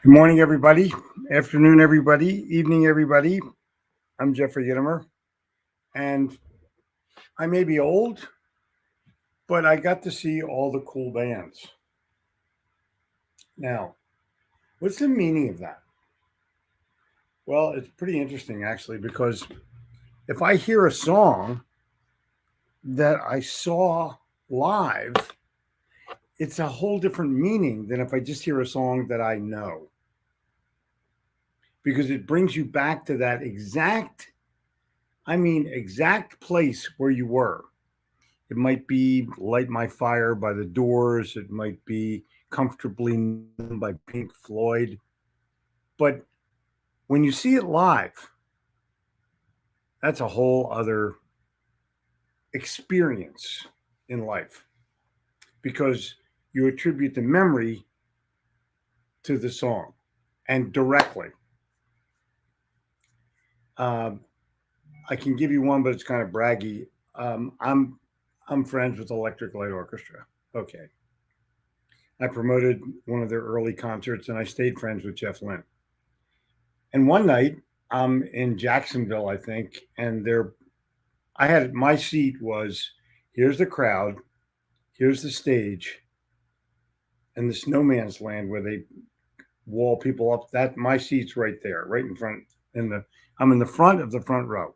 Good morning, everybody. Afternoon, everybody. Evening, everybody. I'm Jeffrey Gittimer, and I may be old, but I got to see all the cool bands. Now, what's the meaning of that? Well, it's pretty interesting, actually, because if I hear a song that I saw live, it's a whole different meaning than if I just hear a song that I know, because it brings you back to that exact place where you were. It might be Light My Fire by the Doors. It might be Comfortably Numb by Pink Floyd. But when you see it live, that's a whole other experience in life because you attribute the memory to the song and directly. Um, I can give you one, but it's kind of braggy. Um, I'm I'm friends with Electric Light Orchestra. Okay, I promoted one of their early concerts, and I stayed friends with Jeff Lynne. And one night, I'm in Jacksonville, I think, and I had my seat was here's the crowd, here's the stage, and this no man's land where they wall people up. That my seat's right there, right in front. I'm in the front of the front row,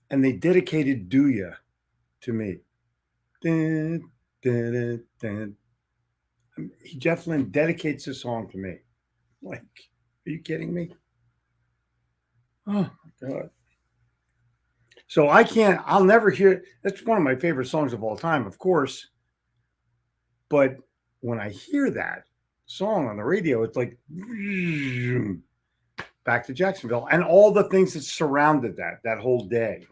and they dedicated "Do Ya" to me. Dun, dun, dun, dun. Jeff Lynne dedicates a song to me. Like, are you kidding me? Oh my god! So I can't. I'll never hear. That's one of my favorite songs of all time, of course. But when I hear that song on the radio, it's like back to Jacksonville and all the things that surrounded that whole day.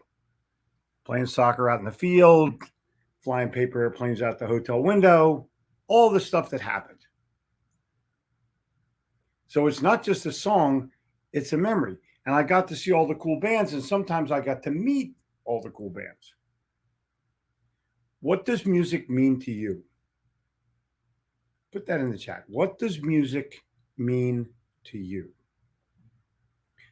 Playing soccer out in the field, flying paper airplanes out the hotel window, all the stuff that happened. So it's not just a song, it's a memory. And I got to see all the cool bands, and sometimes I got to meet all the cool bands. What does music mean to you? Put that in the chat. What does music mean to you?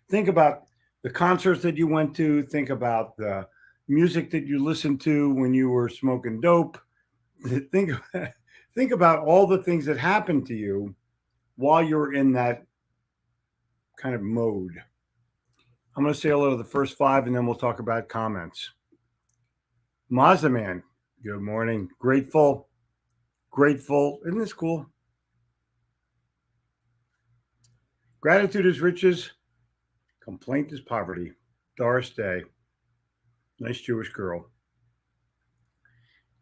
Think about the concerts that you went to. Think about the music that you listened to when you were smoking dope. Think, think about all the things that happened to you while you're in that kind of mode. I'm going to say hello to the first five, and then we'll talk about comments. Mazda Man, good morning. Grateful, grateful. Isn't this cool? Gratitude is riches. Complaint is poverty. Doris Day. Nice Jewish girl.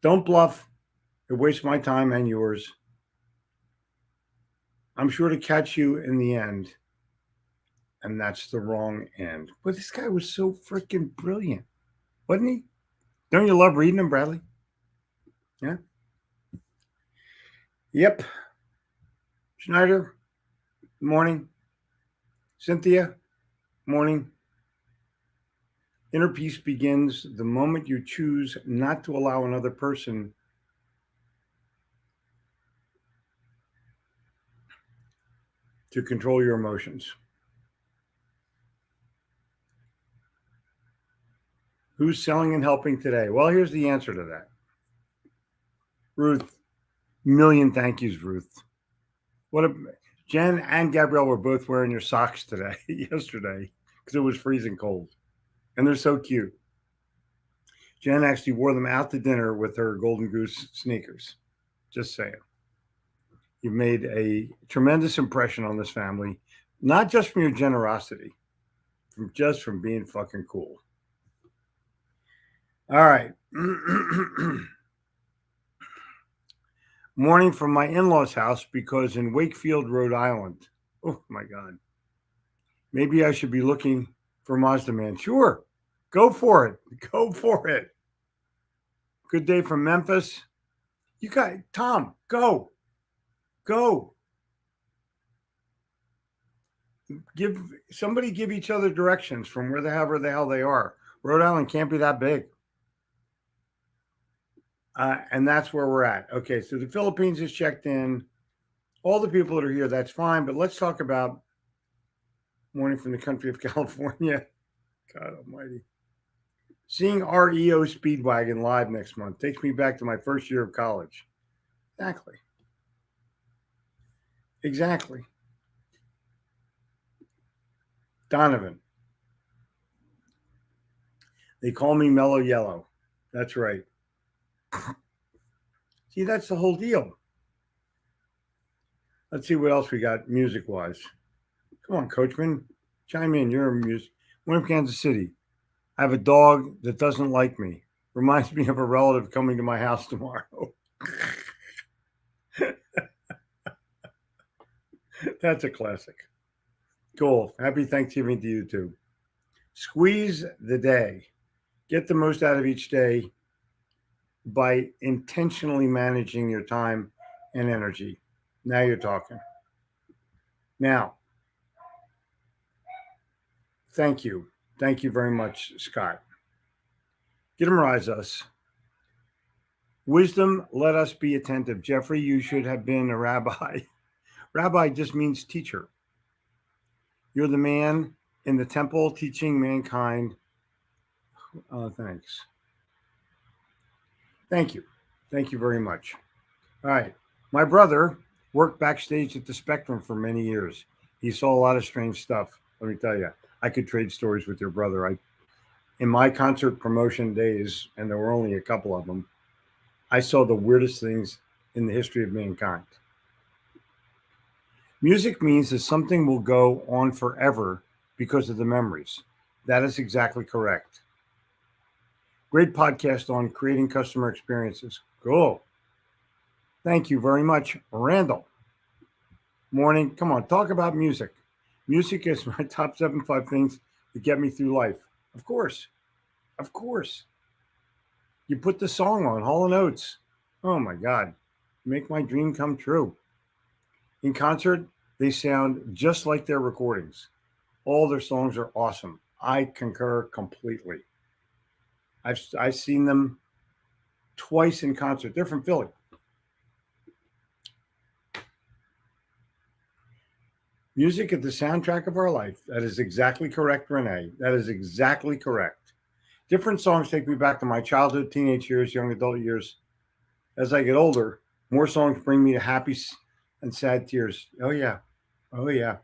Don't bluff. It wastes my time and yours. I'm sure to catch you in the end. And that's the wrong end. But this guy was so freaking brilliant, wasn't he? Don't you love reading him, Bradley? Yeah. Yep. Schneider, morning. Cynthia, morning. Inner peace begins the moment you choose not to allow another person to control your emotions. Who's selling and helping today? Well, here's the answer to that. Ruth, million thank yous, Ruth. What a Jen and Gabrielle were both wearing your socks today, yesterday, because it was freezing cold. And they're so cute. Jen actually wore them out to dinner with her Golden Goose sneakers. Just saying. You've made a tremendous impression on this family, not just from your generosity, from being fucking cool. All right. Morning from my in-laws' house because in Wakefield, Rhode Island. Oh my God. Maybe I should be looking for Mazda Man. Sure. Go for it. Go for it. Good day from Memphis. You got Tom, go. Go. Give somebody give each other directions from wherever the hell they are. Rhode Island can't be that big. And that's where we're at. Okay, so the Philippines is checked in. All the people that are here, that's fine. But let's talk about Morning from the Country of California. God almighty. Seeing REO Speedwagon live next month takes me back to my first year of college. Exactly. Exactly. Donovan. They call me Mellow Yellow. That's right. See, that's the whole deal. Let's see what else we got music wise. Come on, Coachman. Chime in. You're a music. We're in Kansas City. I have a dog that doesn't like me. Reminds me of a relative coming to my house tomorrow. That's a classic. Cool. Happy Thanksgiving to you too. Squeeze the day. Get the most out of each day by intentionally managing your time and energy. Now you're talking. Now, thank you. Thank you very much, Scott. Gittimerize us. Wisdom, let us be attentive. Jeffrey, you should have been a rabbi. Rabbi just means teacher. You're the man in the temple teaching mankind. Thanks. Thank you. Thank you very much. All right. My brother worked backstage at the Spectrum for many years. He saw a lot of strange stuff. Let me tell you, I could trade stories with your brother. In my concert promotion days, and there were only a couple of them, I saw the weirdest things in the history of mankind. Music means that something will go on forever because of the memories. That is exactly correct. Great podcast on creating customer experiences. Cool. Thank you very much, Randall. Morning. Come on, talk about music. Music is my top 7 5 things that get me through life. Of course. Of course. You put the song on, Hall & Oates. Oh my God. Make my dream come true. In concert, they sound just like their recordings. All their songs are awesome. I concur completely. I've seen them twice in concert. They're from Philly. Music is the soundtrack of our life. That is exactly correct, Renee. That is exactly correct. Different songs take me back to my childhood, teenage years, young adult years. As I get older, more songs bring me to happy and sad tears. Oh, yeah. Oh, yeah.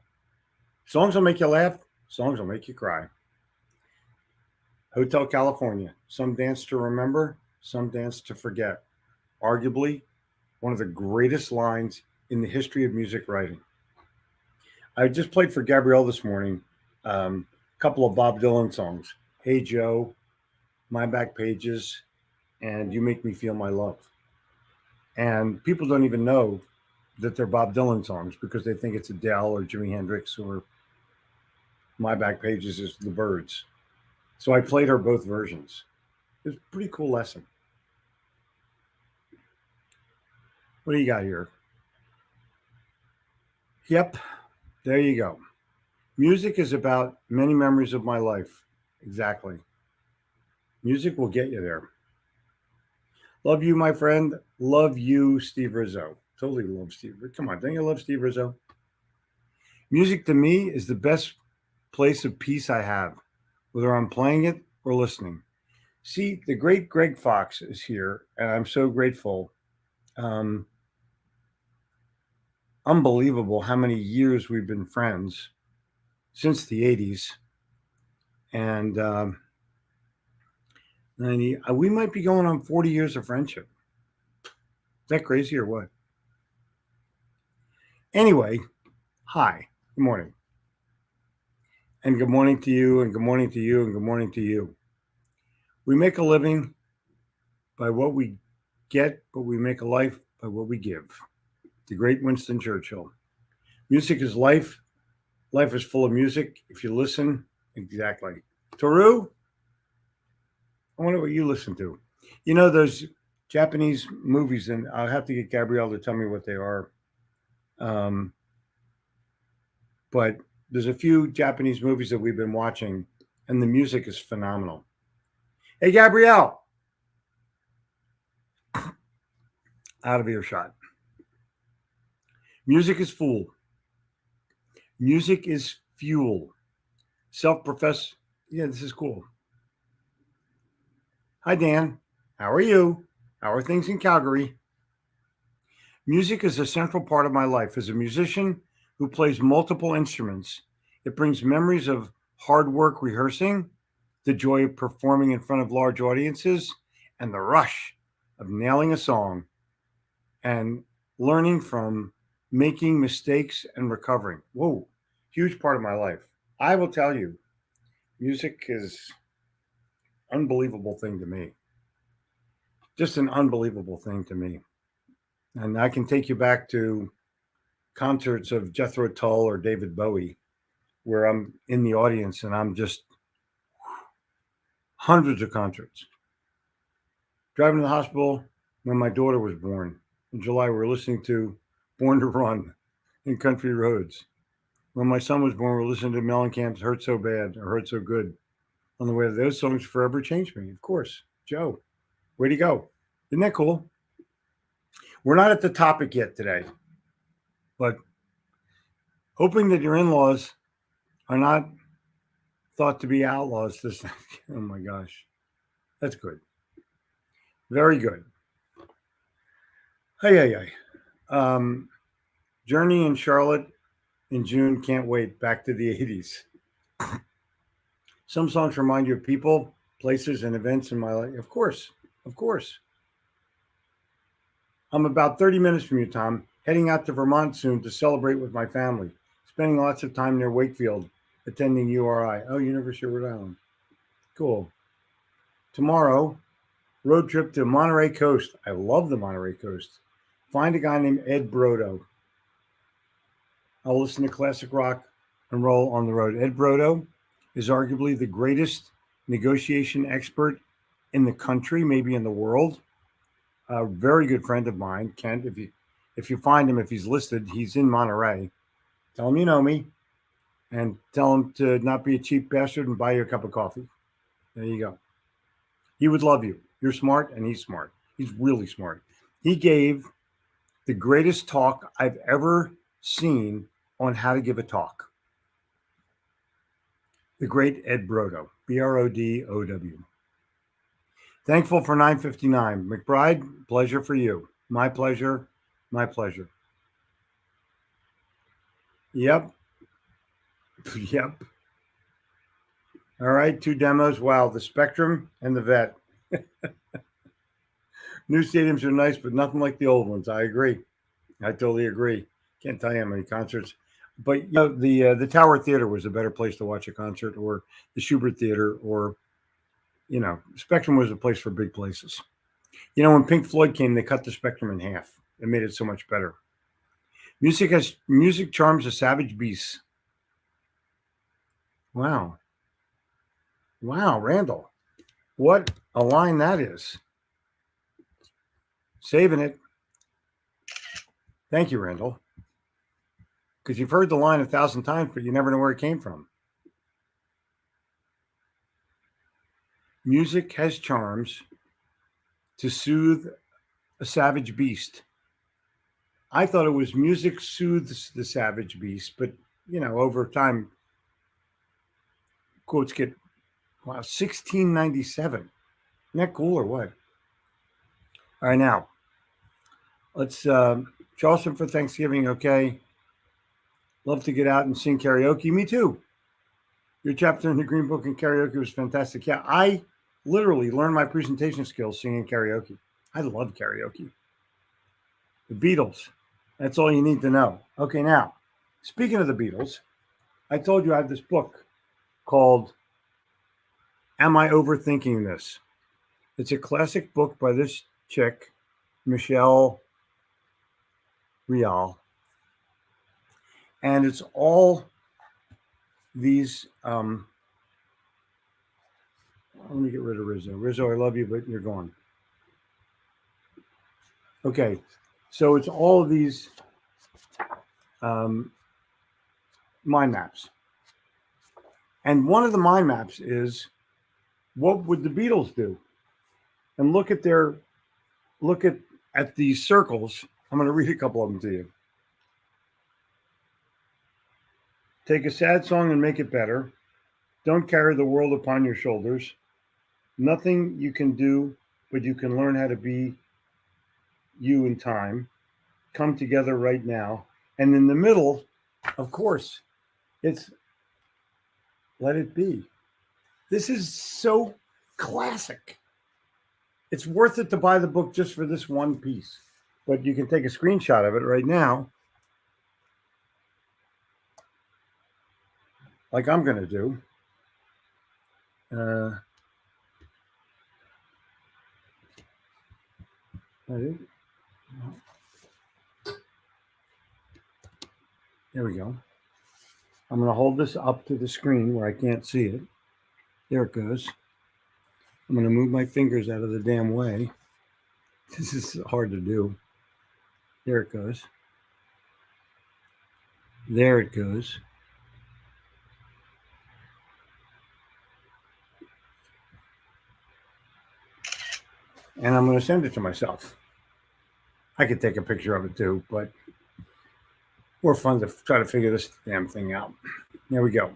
Songs will make you laugh. Songs will make you cry. Hotel California. Some dance to remember, some dance to forget. Arguably, one of the greatest lines in the history of music writing. I just played for Gabrielle this morning a couple of Bob Dylan songs. Hey Joe, My Back Pages, and You Make Me Feel My Love. And people don't even know that they're Bob Dylan songs because they think it's Adele or Jimi Hendrix or My Back Pages is the Byrds. So I played her both versions. It was a pretty cool lesson. What do you got here? Yep, there you go. Music is about many memories of my life. Exactly. Music will get you there. Love you, my friend. Love you, Steve Rizzo. Totally love Steve. Come on, don't you love Steve Rizzo? Music to me is the best place of peace I have, whether I'm playing it or listening. See, the great Greg Fox is here, and I'm so grateful. Um, Unbelievable how many years we've been friends since the 80s. And 90, we might be going on 40 years of friendship. Is that crazy or what? Anyway, hi, good morning. And good morning to you, and good morning to you, and good morning to you. We make a living by what we get, but we make a life by what we give. The great Winston Churchill. Music is life. Life is full of music. If you listen, exactly. Toru, I wonder what you listen to. You know, those Japanese movies, and I'll have to get Gabrielle to tell me what they are. But there's a few Japanese movies that we've been watching, and the music is phenomenal. Hey, Gabrielle. Out of earshot. Music is fool. Music is fuel. Self-professed. Yeah, this is cool. Hi, Dan. How are you? How are things in Calgary? Music is a central part of my life. As a musician who plays multiple instruments, it brings memories of hard work rehearsing, the joy of performing in front of large audiences, and the rush of nailing a song and learning from making mistakes and recovering. Whoa, huge part of my life. I will tell you, music is unbelievable thing to me. Just an unbelievable thing to me. And I can take you back to concerts of Jethro Tull or David Bowie, where I'm in the audience and I'm just hundreds of concerts. Driving to the hospital when my daughter was born in July, we were listening to Born to Run in Country Roads. When my son was born, we were listening to Mellencamp's Hurt So Bad or Hurt So Good. On the way, those songs forever changed me, of course. Joe, where'd he go? Isn't that cool? We're not at the topic yet today, but hoping that your in-laws are not thought to be outlaws. This, oh my gosh, that's good. Very good. Hey. Journey in Charlotte in June. Can't wait. Back to the 80s. Some songs remind you of people, places, and events in my life. Of course. I'm about 30 minutes from you, Tom, heading out to Vermont soon to celebrate with my family, spending lots of time near Wakefield, attending URI. Oh, University of Rhode Island. Cool. Tomorrow, road trip to Monterey Coast. I love the Monterey Coast. Find a guy named Ed Brodo. I'll listen to classic rock and roll on the road. Ed Brodo is arguably the greatest negotiation expert in the country, maybe in the world. A very good friend of mine, Kent. If you find him, if he's listed, he's in Monterey. Tell him you know me, and tell him to not be a cheap bastard and buy you a cup of coffee. There you go. He would love you. You're smart, and he's smart. He's really smart. He gave the greatest talk I've ever seen on how to give a talk. The great Ed Brodo, Brodow. Thankful for 9:59. McBride, pleasure for you. My pleasure. Yep. All right, 2 demos. Wow, the Spectrum and the Vet. New stadiums are nice, but nothing like the old ones. I agree. I totally agree. Can't tell you how many concerts. But the Tower Theater was a better place to watch a concert, or the Schubert Theater, or Spectrum was a place for big places. When Pink Floyd came, they cut the Spectrum in half. It made it so much better. Music charms a savage beast. Wow, Randall. What a line that is. Saving it. Thank you, Randall. Because you've heard the line 1,000 times, but you never know where it came from. Music has charms to soothe a savage beast. I thought it was music soothes the savage beast, but over time, quotes get 1697. Isn't that cool or what? All right, now let's Charleston for Thanksgiving. Okay, love to get out and sing karaoke. Me too. Your chapter in the Green Book and karaoke was fantastic. Yeah, I literally learned my presentation skills singing karaoke. I love karaoke. The Beatles. That's all you need to know. Okay, now, speaking of the Beatles, I told you I have this book called Am I Overthinking This? It's a classic book by this chick, Michelle Rial. And it's all these let me get rid of Rizzo. Rizzo, I love you, but you're gone. Okay, so it's all of these mind maps. And one of the mind maps is, what would the Beatles do? And look at these circles. I'm going to read a couple of them to you. Take a sad song and make it better. Don't carry the world upon your shoulders. Nothing you can do, but you can learn how to be you in time. Come together right now. And in the middle, of course, it's Let It Be. This is so classic. It's worth it to buy the book just for this one piece. But you can take a screenshot of it right now, like I'm going to do. There we go. I'm going to hold this up to the screen where I can't see it. There it goes. I'm going to move my fingers out of the damn way. This is hard to do. There it goes. There it goes. And I'm going to send it to myself. I could take a picture of it too, but more fun to try to figure this damn thing out. There we go.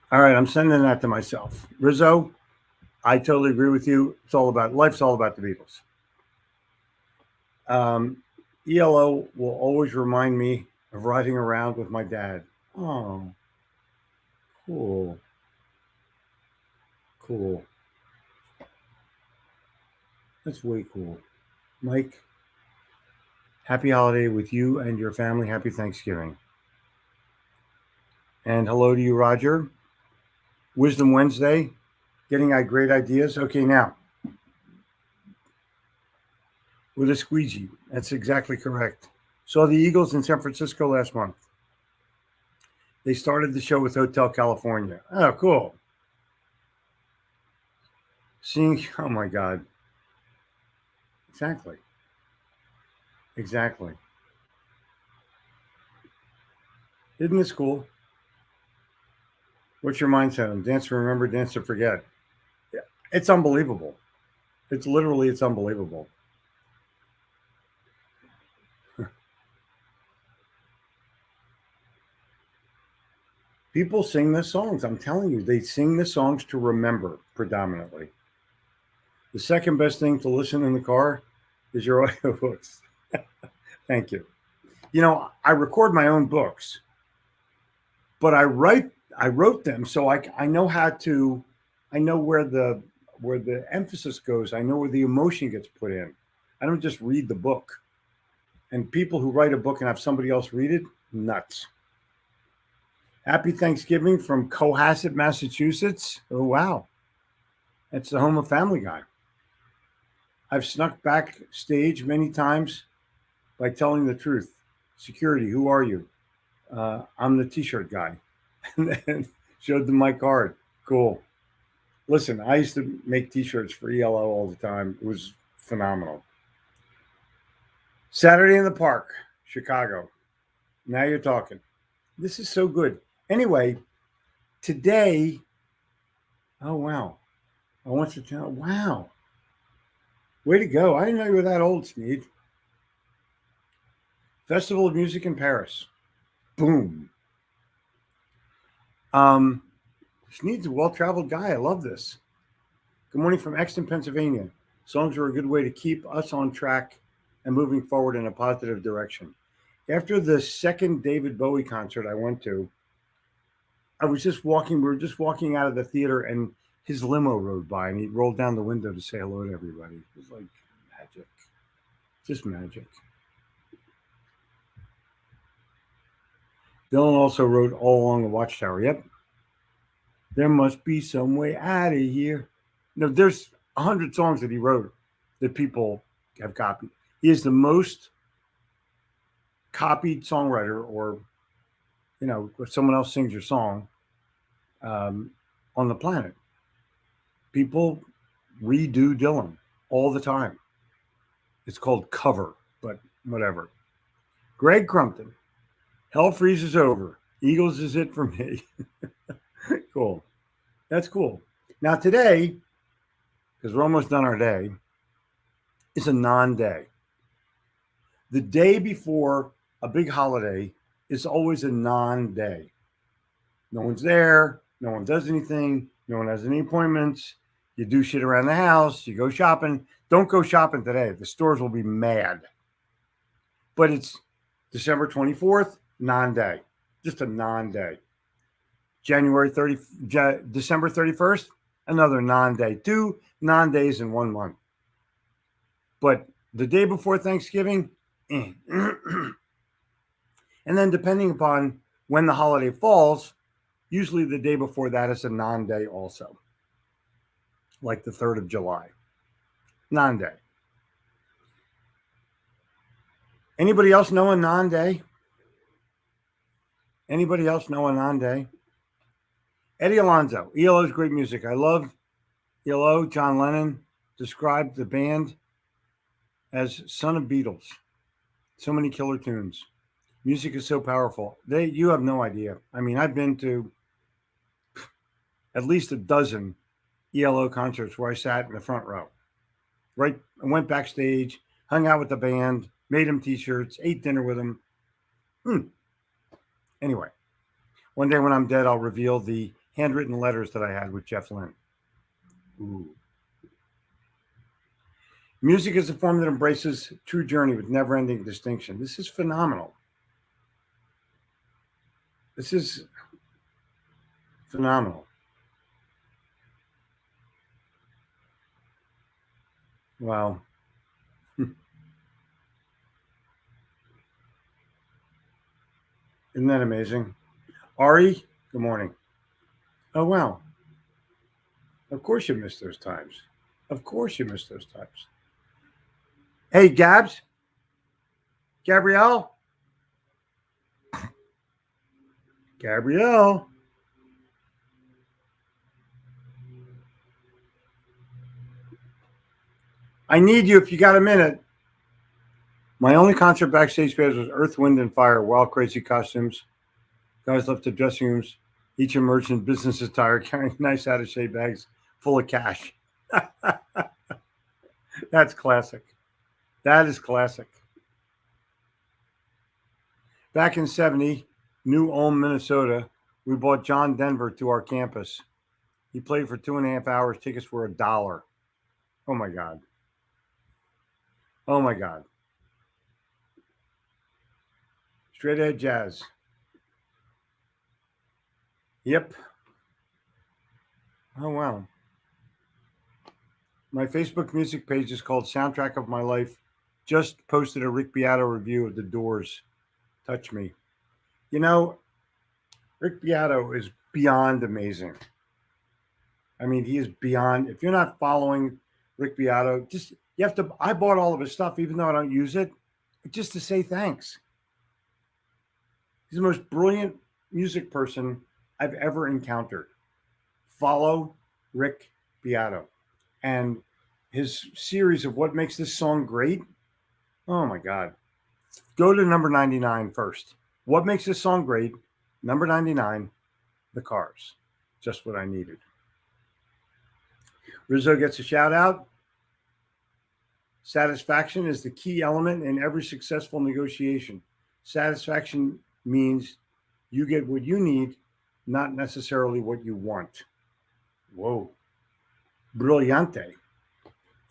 All right, I'm sending that to myself. Rizzo, I totally agree with you. It's all about life's all about the Beatles. ELO will always remind me of riding around with my dad. Oh, cool. Cool. That's way cool. Mike, happy holiday with you and your family. Happy Thanksgiving. And hello to you, Roger. Wisdom Wednesday, getting great ideas. Okay, now, with a squeegee. That's exactly correct. Saw the Eagles in San Francisco last month. They started the show with Hotel California. Oh, cool. Seeing, oh my God. Exactly. Exactly. Isn't this cool? What's your mindset on dance to remember, dance to forget? Yeah, it's unbelievable. It's unbelievable. People sing the songs. I'm telling you, they sing the songs to remember predominantly. The second best thing to listen in the car is your audiobooks. Thank you. You know, I record my own books, but I wrote them so I know how to, I know where the emphasis goes. I know where the emotion gets put in. I don't just read the book. And people who write a book and have somebody else read it, nuts. Happy Thanksgiving from Cohasset, Massachusetts. Oh, wow. That's the home of Family Guy. I've snuck backstage many times by telling the truth. Security, who are you? I'm the t-shirt guy. And then showed them my card. Cool. Listen, I used to make t-shirts for ELO all the time. It was phenomenal. Saturday in the Park, Chicago. Now you're talking. This is so good. Anyway, today, oh, wow. I want to tell, wow. Way to go. I didn't know you were that old, Sneed. Festival of Music in Paris. Boom. Sneed's a well-traveled guy. I love this. Good morning from Exton, Pennsylvania. Songs are a good way to keep us on track and moving forward in a positive direction. After the second David Bowie concert I went to, we were just walking out of the theater and his limo rode by and he rolled down the window to say hello to everybody. It was like magic. Just magic. Dylan also wrote All Along the Watchtower. Yep. There must be some way out of here. No, there's 100 songs that he wrote that people have copied. He is the most copied songwriter, or, you know, if someone else sings your song on the planet. People redo Dylan all the time. It's called cover, but whatever. Greg Crumpton, Hell Freezes Over. Eagles is it for me. Cool. That's cool. Now today, because we're almost done our day, is a non-day. The day before a big holiday is always a non-day. No one's there. No one does anything. No one has any appointments. You do shit around the house. You go shopping. Don't go shopping today. The stores will be mad. But it's December 24th, non-day. Just a non-day. December 31st, another non-day. 2 non-days in 1 month. But the day before Thanksgiving, and then depending upon when the holiday falls, usually the day before that is a non-day also. Like the 3rd of July. Non-day. Anybody else know a non-day? Anybody else know a non-day? Eddie Alonso. ELO's great music. I love ELO. John Lennon described the band as son of Beatles. So many killer tunes. Music is so powerful. You have no idea. I mean, I've been to at least a dozen ELO concerts where I sat in the front row. Right, I went backstage, hung out with the band, made them t-shirts, ate dinner with them. Anyway, one day when I'm dead, I'll reveal the handwritten letters that I had with Jeff Lynne. Ooh. Music is a form that embraces true journey with never-ending distinction. This is phenomenal. This is phenomenal. Wow. Isn't that amazing? Ari, good morning. Oh, wow. Of course you missed those times. Of course you missed those times. Hey, Gabs? Gabrielle? Gabrielle? I need you if you got a minute. My only concert backstage space was Earth, Wind, and Fire, wild, crazy costumes. Guys left the dressing rooms, each emerged in business attire, carrying nice out-of-shape bags full of cash. That's classic. That is classic. Back in 70, New Ulm, Minnesota, we brought John Denver to our campus. He played for 2.5 hours. Tickets were $1. Oh, my God. Oh, my God. Straight ahead jazz. Yep. Oh, wow. My Facebook music page is called Soundtrack of My Life. Just posted a Rick Beato review of The Doors. Touch Me. You know, Rick Beato is beyond amazing. I mean, he is beyond. If you're not following Rick Beato, you have to. I bought all of his stuff, even though I don't use it, just to say thanks. He's the most brilliant music person I've ever encountered. Follow Rick Beato and his series of what makes this song great. Oh my God. Go to number 99 first. What makes this song great? Number 99, The Cars. Just what I needed. Rizzo gets a shout out. Satisfaction is the key element in every successful negotiation. Satisfaction means you get what you need, not necessarily what you want. Whoa. Brillante.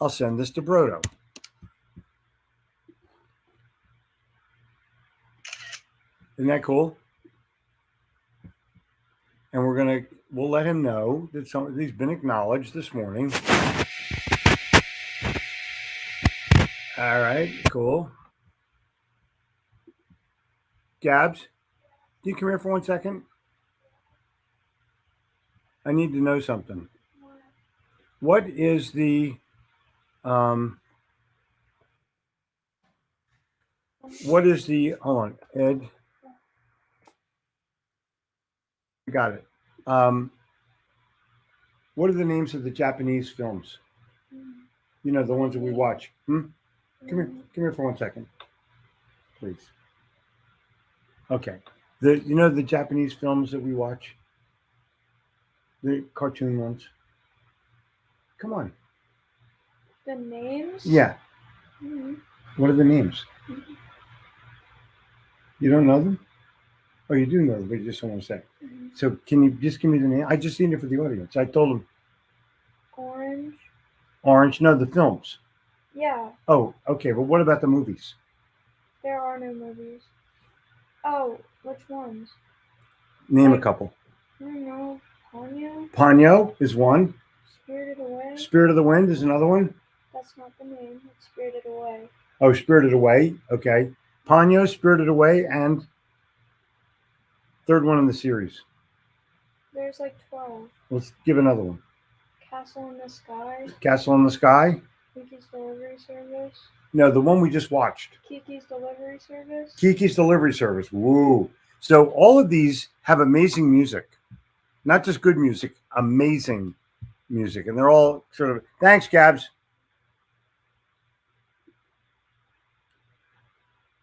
I'll send this to Brodo. Isn't that cool? And we'll let him know that he's been acknowledged this morning. All right, cool. Gabs, can you come here for 1 second? I need to know something. What is the hold on, Ed. I got it. What are the names of the Japanese films? You know, the ones that we watch. Come here for 1 second, please. Okay. The Japanese films that we watch? The cartoon ones. Come on. The names? Yeah. Mm-hmm. What are the names? Mm-hmm. You don't know them? Oh, you do know them, but you just don't want to say. Mhm. So can you just give me the name? I just seen it for the audience. I told them Orange. Orange. No, the films. Yeah, Oh, okay. But what about the movies? there are no movies. Oh, which ones? Name a Like, couple. I don't know. Ponyo? Ponyo is one. Spirited Away? Spirit of the Wind is another one. That's not the name. It's Spirited Away. Oh, Spirited Away. Okay. Ponyo, Spirited Away, and third one in the series. There's like 12. Let's give another one. Castle in the Sky. Castle in the Sky. Kiki's Delivery Service. No, the one we just watched. Kiki's Delivery Service. Kiki's Delivery Service. Woo. So all of these have amazing music. Not just good music, amazing music. And they're all sort of, thanks, Gabs.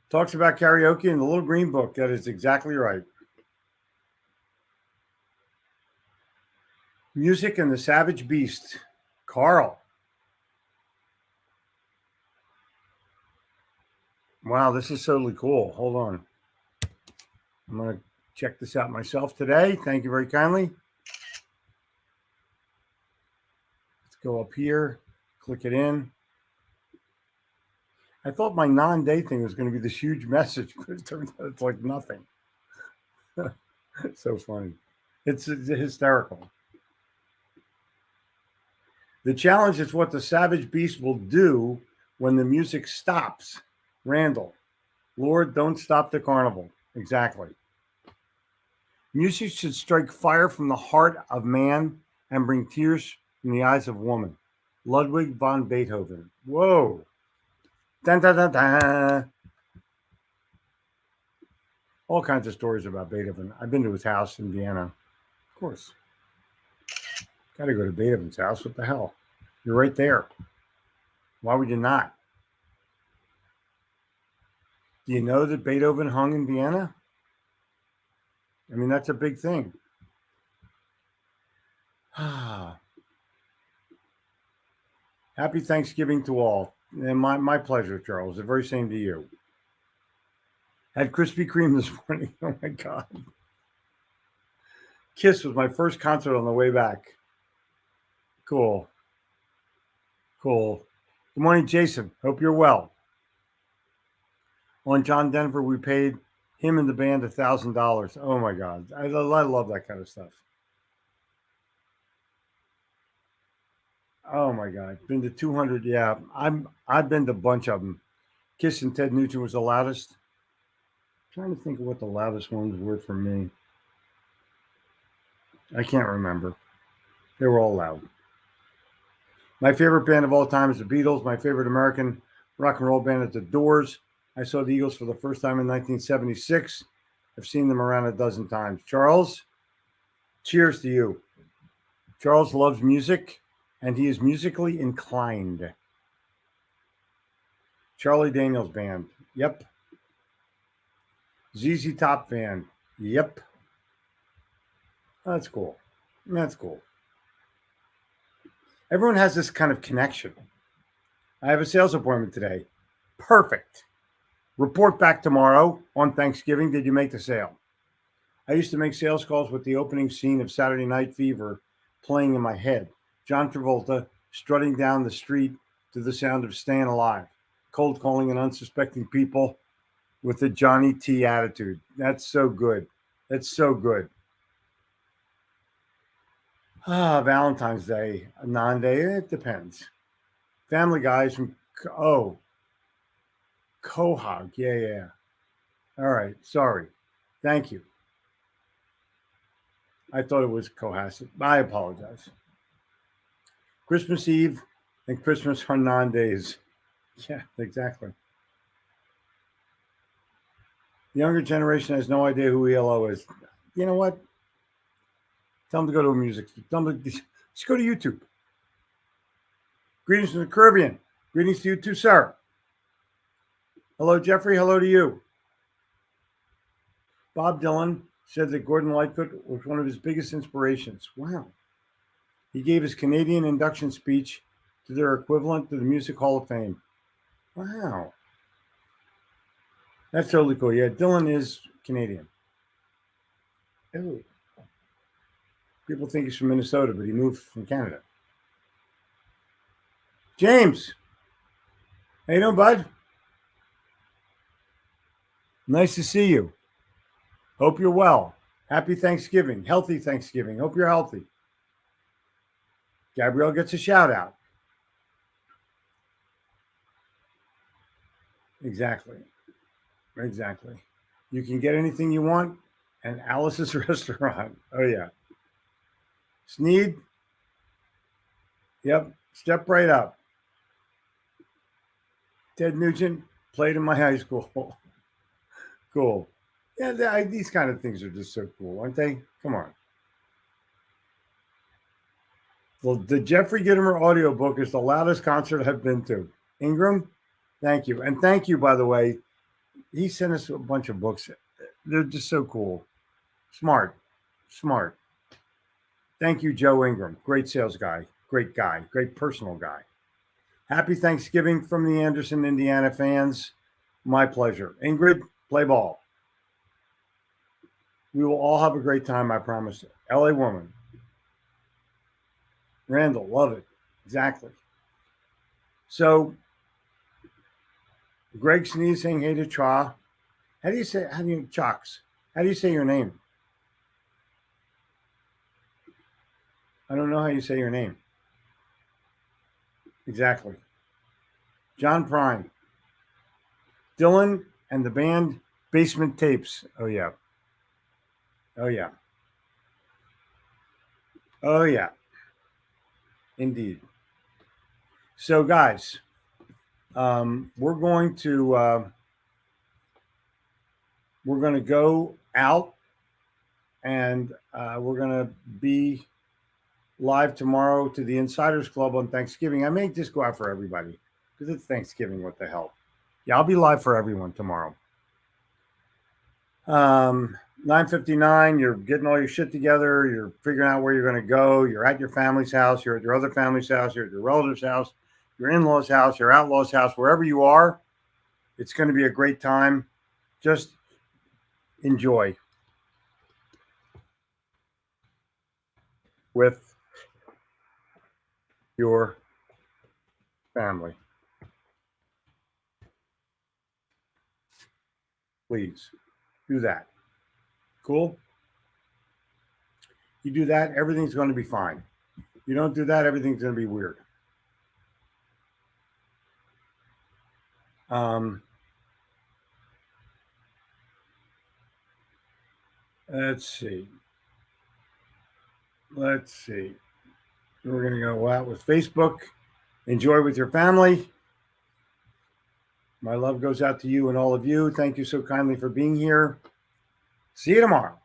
Talks about karaoke in the Little Green Book. That is exactly right. Music and the Savage Beast. Carl. Wow, this is totally cool. Hold on. I'm going to check this out myself today. Thank you very kindly. Let's go up here, click it in. I thought my non-day thing was going to be this huge message, but it turns out it's like nothing. It's so funny. It's hysterical. The challenge is what the Savage Beast will do when the music stops. Randall, Lord, don't stop the carnival. Exactly. Music should strike fire from the heart of man and bring tears from the eyes of woman. Ludwig von Beethoven. Whoa. Dun, dun, dun, dun. All kinds of stories about Beethoven. I've been to his house in Vienna. Of course. Got to go to Beethoven's house. What the hell? You're right there. Why would you not? Do you know that Beethoven hung in Vienna? I mean, that's a big thing. Happy Thanksgiving to all. And my pleasure, Charles. The very same to you. Had Krispy Kreme this morning. Oh my God. Kiss was my first concert on the way back. Cool. Cool. Good morning, Jason. Hope you're well. On John Denver, we paid him and the band $1,000. Oh my God. I love that kind of stuff. Oh my God. Been to 200. Yeah. I've been to a bunch of them. Kiss and Ted Nugent was the loudest. I'm trying to think of what the loudest ones were for me. I can't remember. They were all loud. My favorite band of all time is the Beatles. My favorite American rock and roll band is the Doors. I saw the Eagles for the first time in 1976. I've seen them around a dozen times. Charles, cheers to you. Charles loves music, and he is musically inclined. Charlie Daniels Band. Yep. ZZ Top fan. Yep. That's cool. That's cool. Everyone has this kind of connection. I have a sales appointment today. Perfect. Report back tomorrow on Thanksgiving. Did you make the sale? I used to make sales calls with the opening scene of Saturday Night Fever playing in my head. John Travolta strutting down the street to the sound of Staying Alive, cold calling an unsuspecting people with the Johnny T attitude. That's so good. That's so good. Valentine's Day, a non-day, it depends. Family Guys from, Quahog. Yeah. All right. Sorry. Thank you. I thought it was Cohasset. I apologize. Christmas Eve and Christmas are non-days. Yeah, exactly. The younger generation has no idea who ELO is. You know what? Tell them to go to a music. Tell them to just go to YouTube. Greetings from the Caribbean. Greetings to you too, sir. Hello, Jeffrey. Hello to you. Bob Dylan said that Gordon Lightfoot was one of his biggest inspirations. Wow. He gave his Canadian induction speech to their equivalent to the Music Hall of Fame. Wow. That's totally cool. Yeah, Dylan is Canadian. Ew. People think he's from Minnesota, but he moved from Canada. James, how you doing, bud? Nice to see you. Hope you're well. Happy Thanksgiving. Healthy Thanksgiving. Hope you're healthy. Gabrielle gets a shout out. Exactly. Exactly. You can get anything you want at Alice's restaurant. Oh, yeah. Sneed. Yep. Step right up. Ted Nugent played in my high school. Cool. Yeah, these kind of things are just so cool, aren't they? Come on. Well, the Jeffrey Gitomer audiobook is the loudest concert I've been to. Ingram, thank you. And thank you, by the way. He sent us a bunch of books. They're just so cool. Smart. Thank you, Joe Ingram. Great sales guy. Great personal guy. Happy Thanksgiving from the Anderson, Indiana fans. My pleasure. Ingrid, play ball. We will all have a great time, I promise. LA woman. Randall, love it. Exactly. So, Greg Sneeze saying hey to Cha. Chalks? How do you say your name? I don't know how you say your name. Exactly. John Prime. Dylan and the band Basement Tapes. Oh, yeah. Oh, yeah. Oh, yeah. Indeed. So, guys, we're going to go out, and we're going to be live tomorrow to the Insiders Club on Thanksgiving. I may just go out for everybody because it's Thanksgiving. What the hell? Yeah, I'll be live for everyone tomorrow. 9:59. You're getting all your shit together. You're figuring out where you're going to go. You're at your family's house. You're at your other family's house. You're at your relative's house. Your in-laws' house. Your outlaw's house. Wherever you are, it's going to be a great time. Just enjoy with your family. Please do that. Cool? You do that, everything's going to be fine. You don't do that, everything's going to be weird. Let's see. We're going to go out with Facebook. Enjoy with your family. My love goes out to you and all of you. Thank you so kindly for being here. See you tomorrow.